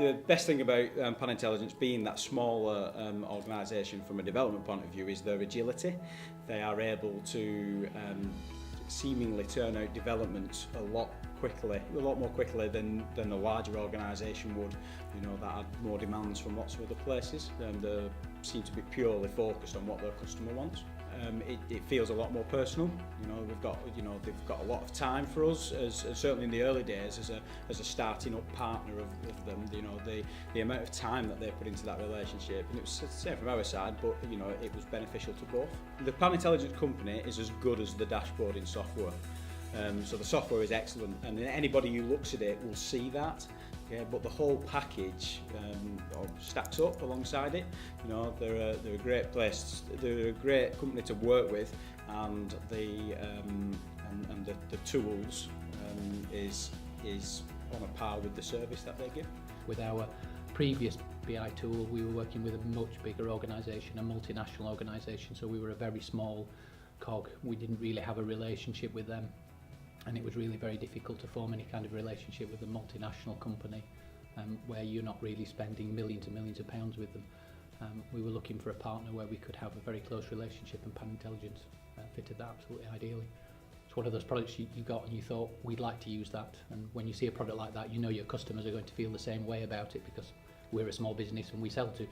The best thing about Panintelligence being that smaller organisation from a development point of view is their agility. They are able to seemingly turn out developments a lot more quickly than a larger organisation would, that had more demands from lots of other places, and they seem to be purely focused on what their customer wants. It feels a lot more personal. They've got a lot of time for us, as certainly in the early days as a starting up partner of them. The amount of time that they put into that relationship, and it was the same from our side, but it was beneficial to both. The Panintelligence company is as good as the dashboarding software. So the software is excellent, and anybody who looks at it will see that. Okay, but the whole package stacks up alongside it. They're a great place. They're a great company to work with, and the tools is on a par with the service that they give. With our previous BI tool, we were working with a much bigger organisation, a multinational organisation. So we were a very small cog. We didn't really have a relationship with them. And it was really very difficult to form any kind of relationship with a multinational company where you're not really spending millions and millions of pounds with them. We were looking for a partner where we could have a very close relationship, and Panintelligence fitted that absolutely ideally. It's one of those products you got and you thought, we'd like to use that. And when you see a product like that, your customers are going to feel the same way about it, because we're a small business and we sell to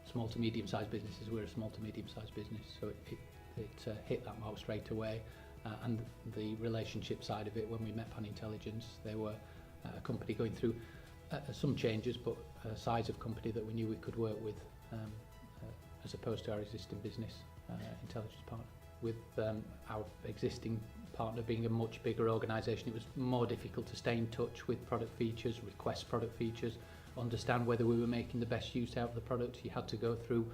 small to medium-sized businesses. We're a small to medium-sized business, so it hit that mark straight away. And the relationship side of it, when we met Panintelligence, they were a company going through some changes, but a size of company that we knew we could work with, as opposed to our existing business intelligence partner. With our existing partner being a much bigger organisation, it was more difficult to stay in touch with product features, request product features, understand whether we were making the best use out of the product. You had to go through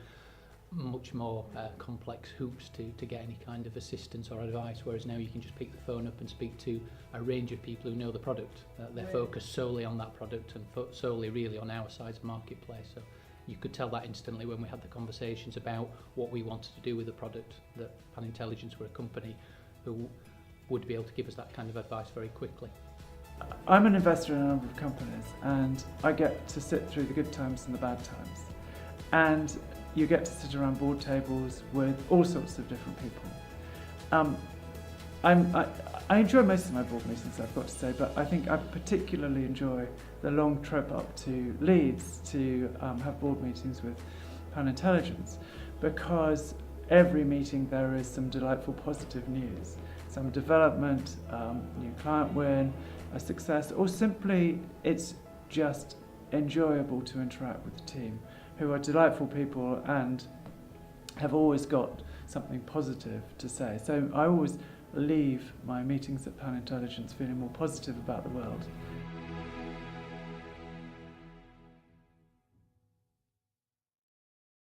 much more complex hoops to get any kind of assistance or advice, whereas now you can just pick the phone up and speak to a range of people who know the product. They're focused solely on that product and solely really on our size of marketplace. So you could tell that instantly when we had the conversations about what we wanted to do with the product, that Panintelligence were a company who would be able to give us that kind of advice very quickly. I'm an investor in a number of companies, and I get to sit through the good times and the bad times. And you get to sit around board tables with all sorts of different people. I enjoy most of my board meetings, I've got to say, but I think I particularly enjoy the long trip up to Leeds to have board meetings with Panintelligence, because every meeting there is some delightful positive news, some development, new client win, a success, or simply it's just enjoyable to interact with the team, who are delightful people and have always got something positive to say. So I always leave my meetings at Panintelligence feeling more positive about the world.